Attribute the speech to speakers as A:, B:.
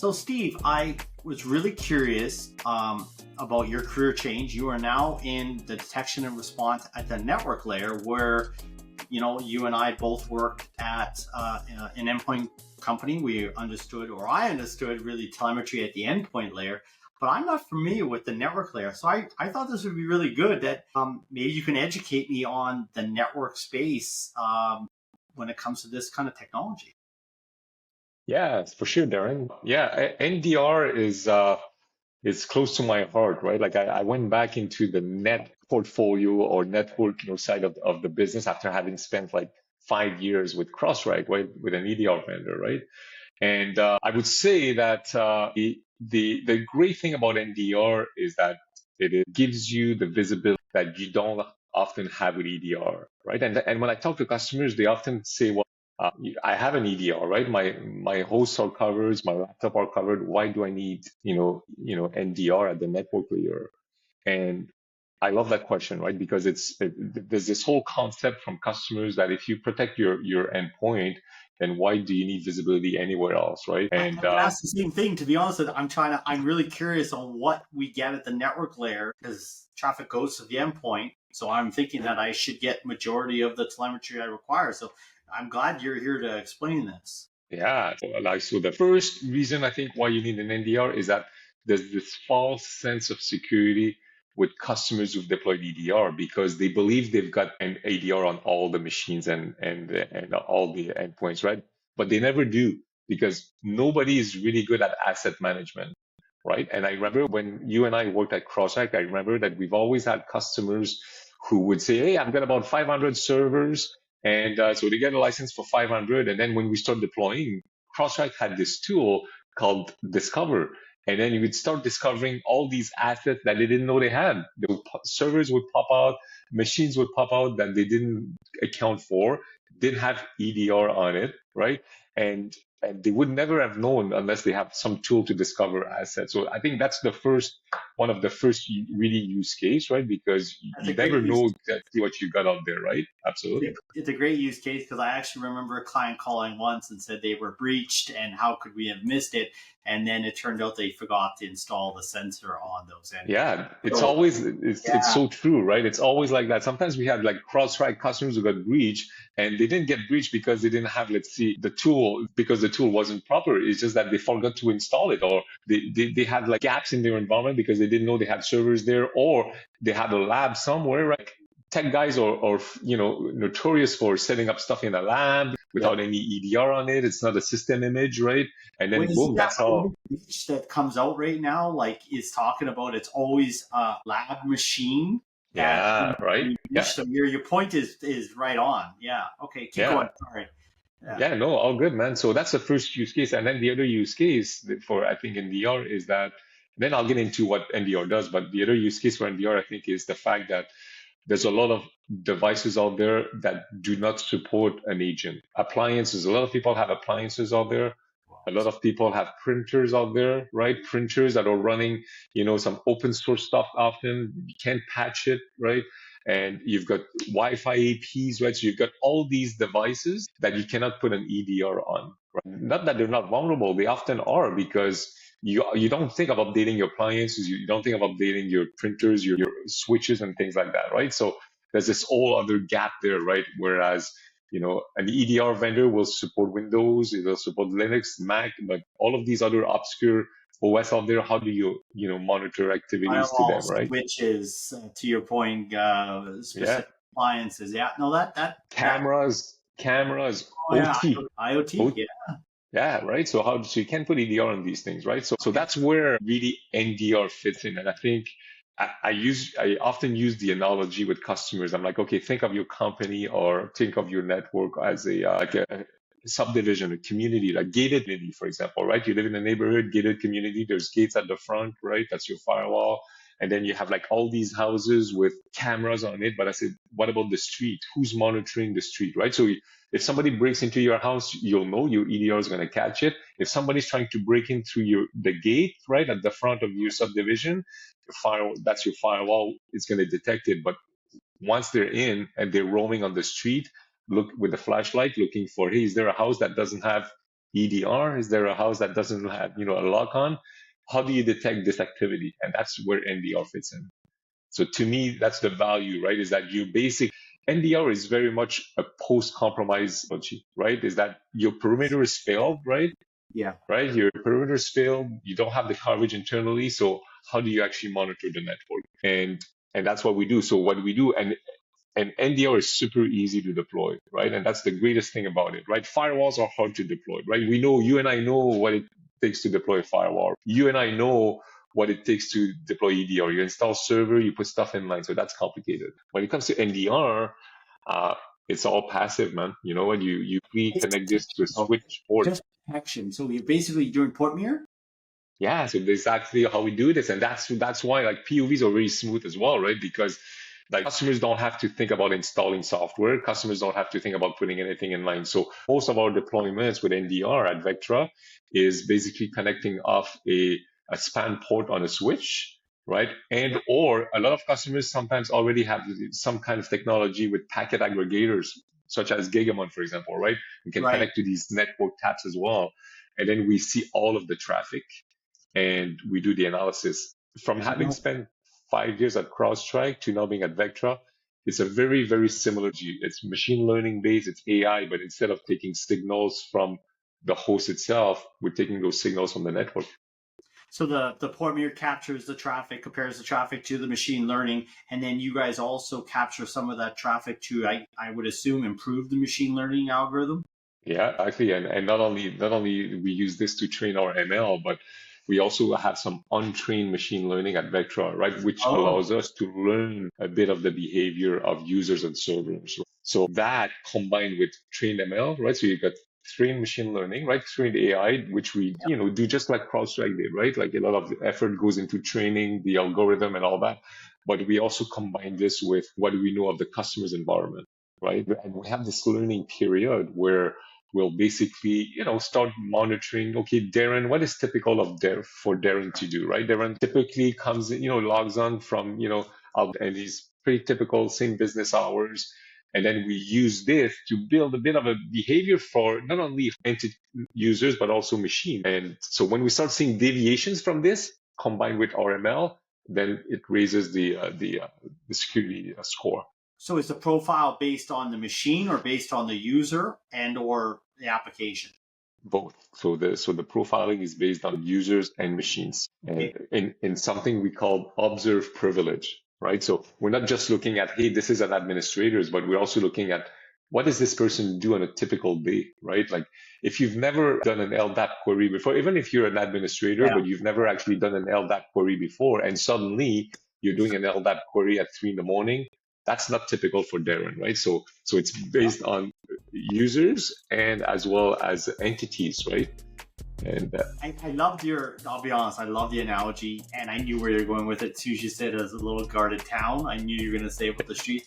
A: So, Steve, I was really curious about your career change. You are now in the detection and response at the network layer, where you and I both worked at an endpoint company. We understood, or I understood, really telemetry at the endpoint layer. But I'm not familiar with the network layer, so I thought this would be really good. That maybe you can educate me on the network space when it comes to this kind of technology.
B: Yeah, for sure, Darren. Yeah, NDR is close to my heart, right? Like I went back into the net portfolio or network, side of the business after having spent like 5 years with CrossRite, right, with an EDR vendor, right? And I would say that the great thing about NDR is that it gives you the visibility that you don't often have with EDR, right? And when I talk to customers, they often say, well, I have an EDR, right? My hosts are covered, my laptop are covered. Why do I need, NDR at the network layer? And I love that question, right? Because there's this whole concept from customers that if you protect your endpoint, then why do you need visibility anywhere else, right?
A: I
B: And
A: would ask the same thing. To be honest, with you. I'm really curious on what we get at the network layer because traffic goes to the endpoint. So I'm thinking that I should get majority of the telemetry I require. So I'm glad you're here to explain this.
B: yeah, so the first reason I think why you need an NDR is that there's this false sense of security with customers who've deployed EDR because they believe they've got an ADR on all the machines and all the endpoints, right? But they never do because nobody is really good at asset management, right? And I remember when you and I worked at CrossRite, I remember that we've always had customers who would say, "Hey, I've got about 500 servers." And so they get a license for 500. And then when we start deploying, CrossRite had this tool called Discover. And then you would start discovering all these assets that they didn't know they had. Servers would pop out, machines would pop out that they didn't account for, didn't have EDR on it, right? And and they would never have known unless they have some tool to discover assets. So I think that's one of the first really use case, right? Because
A: That's a
B: you
A: great
B: never
A: use.
B: know exactly what you got out there, right? Absolutely.
A: It's a great use case because I actually remember a client calling once and said they were breached and how could we have missed it? And then it turned out they forgot to install the sensor on those endpoints.
B: Yeah,
A: So
B: it's
A: yeah,
B: so true, right? It's always like that. Sometimes we have like CrossRite customers who got breached and they didn't get breached because they didn't have, let's see, the tool because the tool wasn't proper. It's just that they forgot to install it or they had like gaps in their environment because they didn't know they had servers there or they had a lab somewhere, right? Tech guys are notorious for setting up stuff in a lab
A: yeah.
B: without any EDR on it. It's not a system image, right? And
A: When
B: then
A: you see
B: boom,
A: that
B: that's how.
A: breach that comes out right now, like is talking about it's always a lab machine that
B: Yeah, right.
A: you
B: Yeah.
A: breach. So your point is right on. Yeah. Okay. Keep
B: Yeah.
A: going. Sorry. Yeah.
B: Yeah, no, all good, man. So that's the first use case. And then the other use case for, I think, NDR is that, then I'll get into what NDR does, but the other use case for NDR, I think, is the fact that there's a lot of devices out there that do not support an agent. Appliances, a lot of people have appliances out there. A lot of people have printers out there, right? Printers that are running, some open source stuff often. You can't patch it, right? And you've got Wi-Fi APs, right? So you've got all these devices that you cannot put an EDR on. Right? Not that they're not vulnerable, they often are because you don't think of updating your appliances, you don't think of updating your printers, your switches and things like that, right? So there's this whole other gap there, right? Whereas an EDR vendor will support Windows, it will support Linux, Mac, but all of these other obscure OS out there, how do monitor activities to them,
A: Firewalls,
B: right?
A: switches, to your point,
B: Yeah.
A: specific appliances. Yeah. No, that.
B: Cameras,
A: Oh yeah.
B: OT.
A: IoT. Yeah.
B: Yeah, right. So you can't put EDR on these things, right? So
A: Okay.
B: that's where really NDR fits in. And I think I often use the analogy with customers. I'm like, okay, think of your company or think of your network as a subdivision, a community, like gated community, for example, right? You live in a neighborhood, gated community, there's gates at the front, right? That's your firewall. And then you have like all these houses with cameras on it. But I said, what about the street? Who's monitoring the street, right? So if somebody breaks into your house, you'll know your EDR is going to catch it. If somebody's trying to break in through the gate, right, at the front of your subdivision, that's your firewall, it's going to detect it. But once they're in and they're roaming on the street, look with the flashlight looking for, hey, is there a house that doesn't have EDR? Is there a house that doesn't have, a lock on? How do you detect this activity? And that's where NDR fits in. So to me, that's the value, right? Is that NDR is very much a post-compromise strategy, right? Is that your perimeter is failed, right?
A: Yeah.
B: Right? Your perimeter is failed. You don't have the coverage internally. So how do you actually monitor the network? And that's what we do. So what we do, and NDR is super easy to deploy, right? And that's the greatest thing about it, right? Firewalls are hard to deploy, right? You and I know what it takes to deploy a firewall. You and I know what it takes to deploy EDR. You install server, you put stuff in line. So that's complicated. When it comes to NDR, it's all passive, man. You know what? You connect this to a switch port.
A: Just protection. So you're basically doing port mirror?
B: Yeah, so that's exactly how we do this. And that's why like POVs are very smooth as well, right? Because like customers don't have to think about installing software. Customers don't have to think about putting anything in line. So most of our deployments with NDR at Vectra is basically connecting off a span port on a switch, right? And or a lot of customers sometimes already have some kind of technology with packet aggregators, such as Gigamon, for example, right? We can connect to these network taps as well. And then we see all of the traffic and we do the analysis. From having spent 5 years at CrowdStrike to now being at Vectra, it's a very, very similar. It's machine learning based, it's AI, but instead of taking signals from the host itself, we're taking those signals from the network.
A: So the port mirror captures the traffic, compares the traffic to the machine learning, and then you guys also capture some of that traffic to, I would assume, improve the machine learning algorithm.
B: Yeah, actually, and not only we use this to train our ML, but we also have some untrained machine learning at Vectra, right, which allows us to learn a bit of the behavior of users and servers. So that combined with trained ML, right? So you've got trained machine learning, right? Trained AI, which we, do just like CrowdStrike did, right? Like a lot of effort goes into training the algorithm and all that. But we also combine this with what do we know of the customer's environment, right? And we have this learning period where we'll basically, start monitoring, okay, Derran, what is typical for Derran to do, right? Derran typically comes in, logs on from, and he's pretty typical, same business hours. And then we use this to build a bit of a behavior for not only entity users, but also machine. And so when we start seeing deviations from this combined with RML, then it raises the security score.
A: So is the profile based on the machine or based on the user and or the application?
B: Both. So the profiling is based on users and machines, and in something we call observed privilege, right? So we're not just looking at, hey, this is an administrator's, but we're also looking at what does this person do on a typical day, right? Like if you've never done an LDAP query before, even if you're an administrator, but you've never actually done an LDAP query before, and suddenly you're doing an LDAP query at 3 a.m, that's not typical for Derran, right? So it's based on users and as well as entities, right? And
A: I loved I'll be honest, I love the analogy, and I knew where you're going with it too. You said it as a little guarded town. I knew you were going to say about the street.